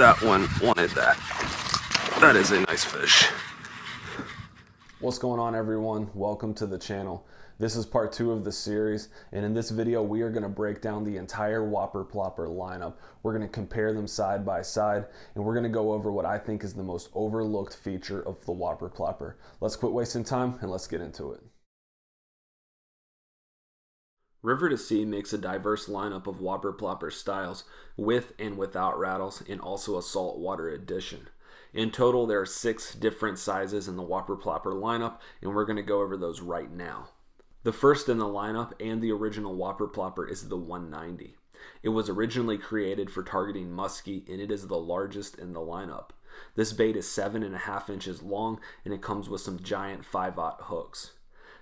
that one wanted that. That is a nice fish. What's going on, everyone? Welcome to the channel. This is part 2 of the series, and in this video we are going to break down the entire Whopper Plopper lineup. We're going to compare them side by side, and we're going to go over what I think is the most overlooked feature of the Whopper Plopper. Let's quit wasting time and let's get into it. River2Sea makes a diverse lineup of Whopper Plopper styles with and without rattles, and also a saltwater edition. In total, there are 6 different sizes in the Whopper Plopper lineup, and we're going to go over those right now. The first in the lineup and the original Whopper Plopper is the 190. It was originally created for targeting muskie, and it is the largest in the lineup. This bait is 7.5 inches long, and it comes with some giant 5/0 hooks.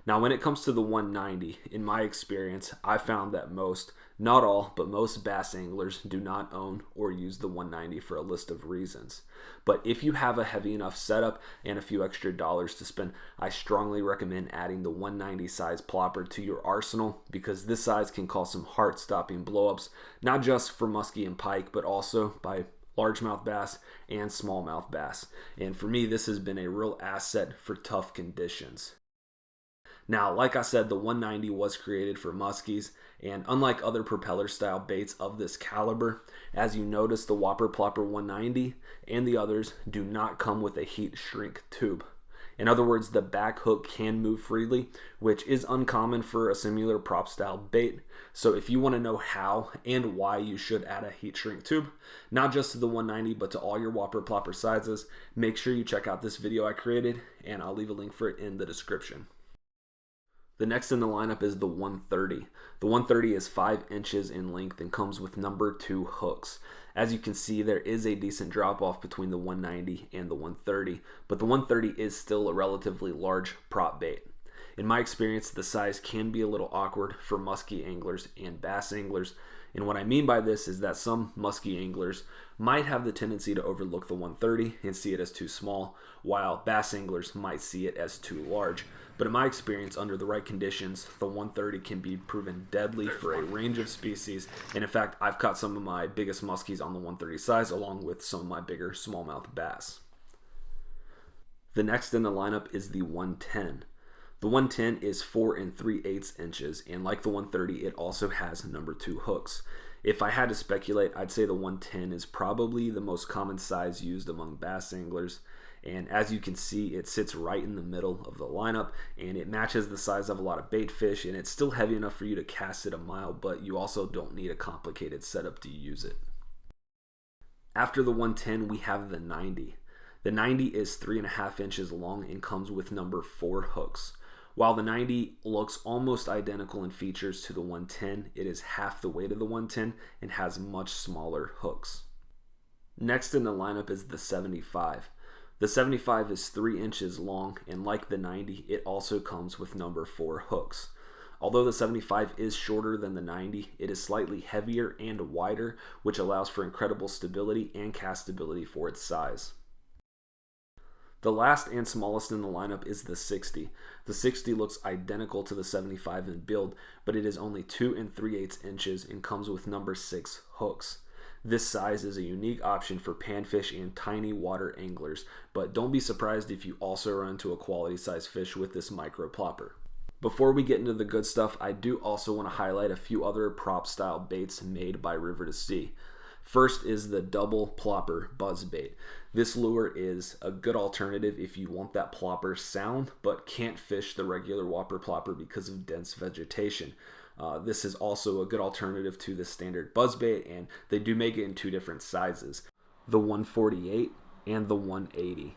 Now, when it comes to the 190, in my experience, I found that most, not all, but most bass anglers do not own or use the 190 for a list of reasons. But if you have a heavy enough setup and a few extra dollars to spend, I strongly recommend adding the 190 size plopper to your arsenal, because this size can cause some heart-stopping blowups, not just for muskie and pike, but also by largemouth bass and smallmouth bass. And for me, this has been a real asset for tough conditions. Now, like I said, the 190 was created for muskies, and unlike other propeller style baits of this caliber, as you notice, the Whopper Plopper 190 and the others do not come with a heat shrink tube. In other words, the back hook can move freely, which is uncommon for a similar prop style bait. So if you want to know how and why you should add a heat shrink tube, not just to the 190 but to all your Whopper Plopper sizes, make sure you check out this video I created, and I'll leave a link for it in the description. The next in the lineup is the 130. The 130 is 5 inches in length and comes with number 2 hooks. As you can see, there is a decent drop off between the 190 and the 130, but the 130 is still a relatively large prop bait. In my experience, the size can be a little awkward for muskie anglers and bass anglers, and what I mean by this is that some muskie anglers might have the tendency to overlook the 130 and see it as too small, while bass anglers might see it as too large. But in my experience, under the right conditions, the 130 can be proven deadly for a range of species, and in fact, I've caught some of my biggest muskies on the 130 size along with some of my bigger smallmouth bass. The next in the lineup is the 110. The 110 is 4 3/8 inches, and like the 130, it also has number 2 hooks. If I had to speculate, I'd say the 110 is probably the most common size used among bass anglers. And as you can see, it sits right in the middle of the lineup, and it matches the size of a lot of bait fish, and it's still heavy enough for you to cast it a mile, but you also don't need a complicated setup to use it. After the 110, we have the 90. The 90 is 3.5 inches long and comes with number 4 hooks. While the 90 looks almost identical in features to the 110, it is half the weight of the 110 and has much smaller hooks. Next in the lineup is the 75. The 75 is 3 inches long, and like the 90, it also comes with number 4 hooks. Although the 75 is shorter than the 90, it is slightly heavier and wider, which allows for incredible stability and castability for its size. The last and smallest in the lineup is the 60. The 60 looks identical to the 75 in build, but it is only 2 3/8 inches and comes with number 6 hooks. This size is a unique option for panfish and tiny water anglers, but don't be surprised if you also run into a quality size fish with this micro plopper. Before we get into the good stuff, I do also want to highlight a few other prop style baits made by River2Sea. First is the double plopper buzz bait. This lure is a good alternative if you want that plopper sound but can't fish the regular Whopper Plopper because of dense vegetation. This is also a good alternative to the standard buzzbait, and they do make it in 2 different sizes, the 148 and the 180.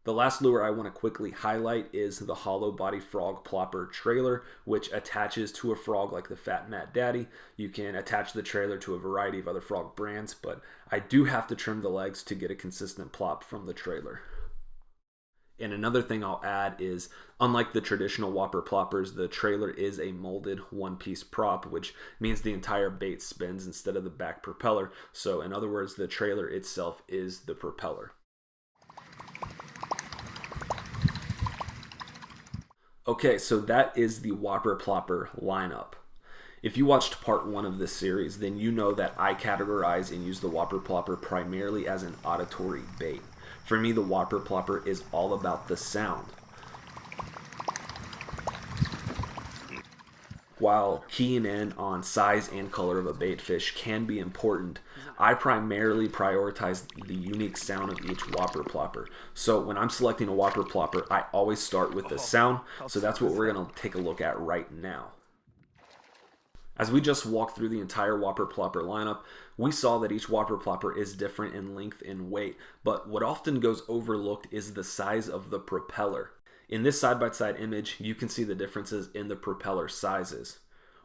The last lure I want to quickly highlight is the hollow body frog plopper trailer, which attaches to a frog like the Fat Matt Daddy. You can attach the trailer to a variety of other frog brands, but I do have to trim the legs to get a consistent plop from the trailer. And another thing I'll add is, unlike the traditional Whopper Ploppers, the trailer is a molded one-piece prop, which means the entire bait spins instead of the back propeller. So in other words, the trailer itself is the propeller. Okay, so that is the Whopper Plopper lineup. If you watched part 1 of this series, then you know that I categorize and use the Whopper Plopper primarily as an auditory bait. For me, the Whopper Plopper is all about the sound. While keying in on size and color of a bait fish can be important, I primarily prioritize the unique sound of each Whopper Plopper. So when I'm selecting a Whopper Plopper, I always start with the sound, so that's what we're going to take a look at right now. As we just walked through the entire Whopper Plopper lineup, we saw that each Whopper Plopper is different in length and weight, but what often goes overlooked is the size of the propeller. In this side-by-side image, you can see the differences in the propeller sizes.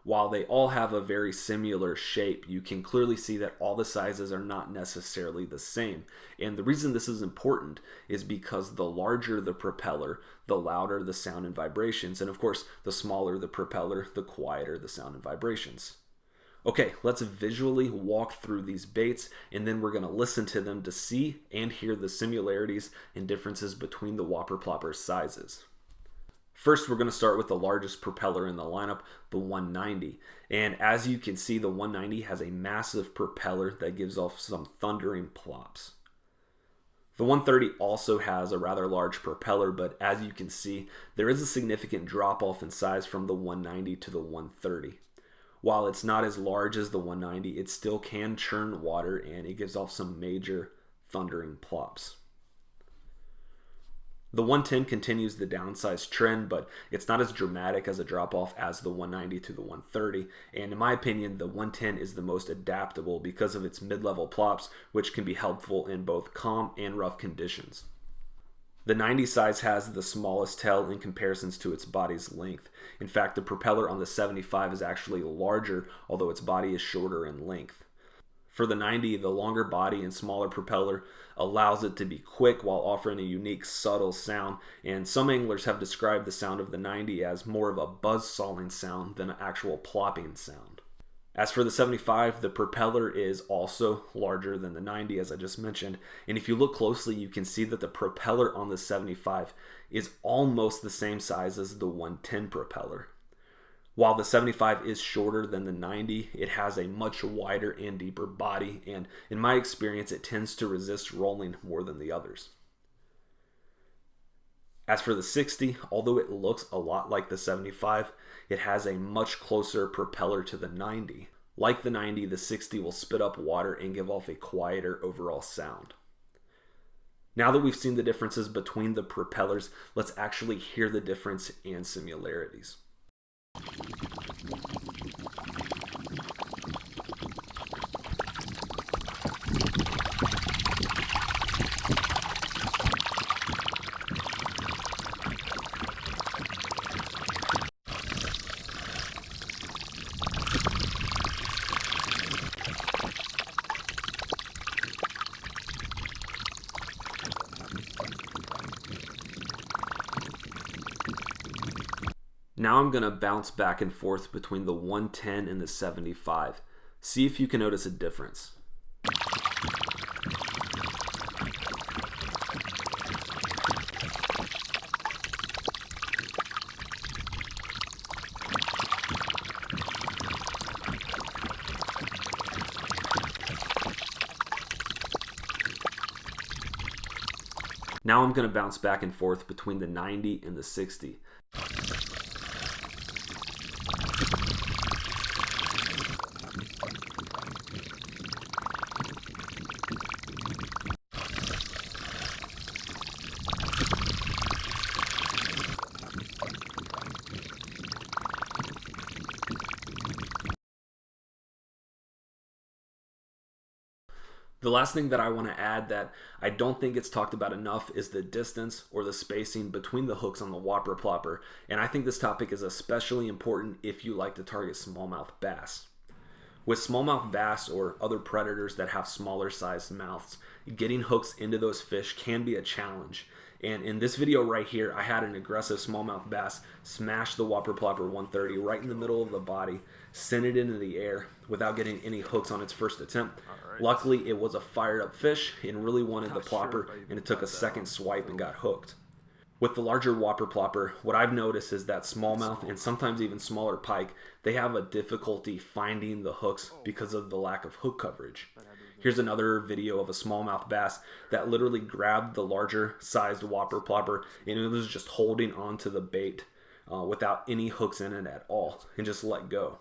While they all have a very similar shape, you can clearly see that all the sizes are not necessarily the same. And the reason this is important is because the larger the propeller, the louder the sound and vibrations. And of course, the smaller the propeller, the quieter the sound and vibrations. Okay, let's visually walk through these baits, and then we're going to listen to them to see and hear the similarities and differences between the Whopper Plopper sizes. First, we're going to start with the largest propeller in the lineup, the 190. And as you can see, the 190 has a massive propeller that gives off some thundering plops. The 130 also has a rather large propeller, but as you can see, there is a significant drop-off in size from the 190 to the 130. While it's not as large as the 190, it still can churn water and it gives off some major thundering plops. The 110 continues the downsize trend, but it's not as dramatic as a drop-off as the 190 to the 130, and in my opinion, the 110 is the most adaptable because of its mid-level plops, which can be helpful in both calm and rough conditions. The 90 size has the smallest tail in comparisons to its body's length. In fact, the propeller on the 75 is actually larger, although its body is shorter in length. For the 90, the longer body and smaller propeller allows it to be quick while offering a unique, subtle sound, and some anglers have described the sound of the 90 as more of a buzz-sawing sound than an actual plopping sound. As for the 75, the propeller is also larger than the 90, as I just mentioned, and if you look closely, you can see that the propeller on the 75 is almost the same size as the 110 propeller. While the 75 is shorter than the 90, it has a much wider and deeper body, and in my experience, it tends to resist rolling more than the others. As for the 60, although it looks a lot like the 75, it has a much closer propeller to the 90. Like the 90, the 60 will spit up water and give off a quieter overall sound. Now that we've seen the differences between the propellers, let's actually hear the difference and similarities. Now I'm going to bounce back and forth between the 110 and the 75. See if you can notice a difference. Now I'm going to bounce back and forth between the 90 and the 60. The last thing that I want to add that I don't think it's talked about enough is the distance or the spacing between the hooks on the Whopper Plopper, and I think this topic is especially important if you like to target smallmouth bass. With smallmouth bass or other predators that have smaller sized mouths, getting hooks into those fish can be a challenge. And in this video right here, I had an aggressive smallmouth bass smash the Whopper Plopper 130 right in the middle of the body, send it into the air without getting any hooks on its first attempt. Luckily, it was a fired up fish and really wanted the plopper, and it took a second swipe and got hooked. With the larger whopper plopper, what I've noticed is that smallmouth and sometimes even smaller pike, they have a difficulty finding the hooks because of the lack of hook coverage. Here's another video of a smallmouth bass that literally grabbed the larger sized whopper plopper and it was just holding onto the bait without any hooks in it at all and just let go.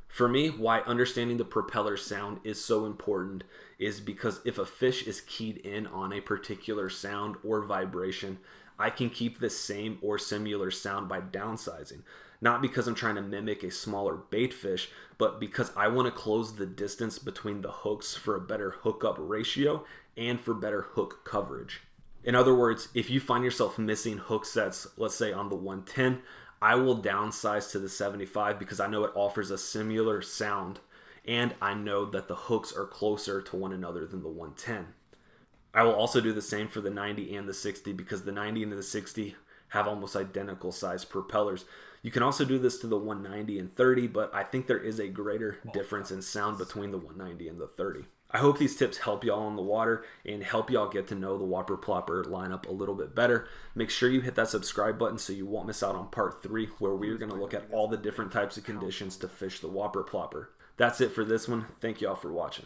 For me, why understanding the propeller sound is so important is because if a fish is keyed in on a particular sound or vibration, I can keep the same or similar sound by downsizing. Not because I'm trying to mimic a smaller bait fish, but because I want to close the distance between the hooks for a better hookup ratio and for better hook coverage. In other words, if you find yourself missing hook sets, let's say on the 110, I will downsize to the 75 because I know it offers a similar sound and I know that the hooks are closer to one another than the 110. I will also do the same for the 90 and the 60 because the 90 and the 60 have almost identical size propellers. You can also do this to the 190 and 30, but I think there is a greater difference in sound between the 190 and the 30. I hope these tips help y'all on the water and help y'all get to know the whopper plopper lineup a little bit better. Make sure you hit that subscribe button so you won't miss out on part 3 where we're going to look at all the different types of conditions to fish the whopper plopper. That's it for this one. Thank y'all for watching.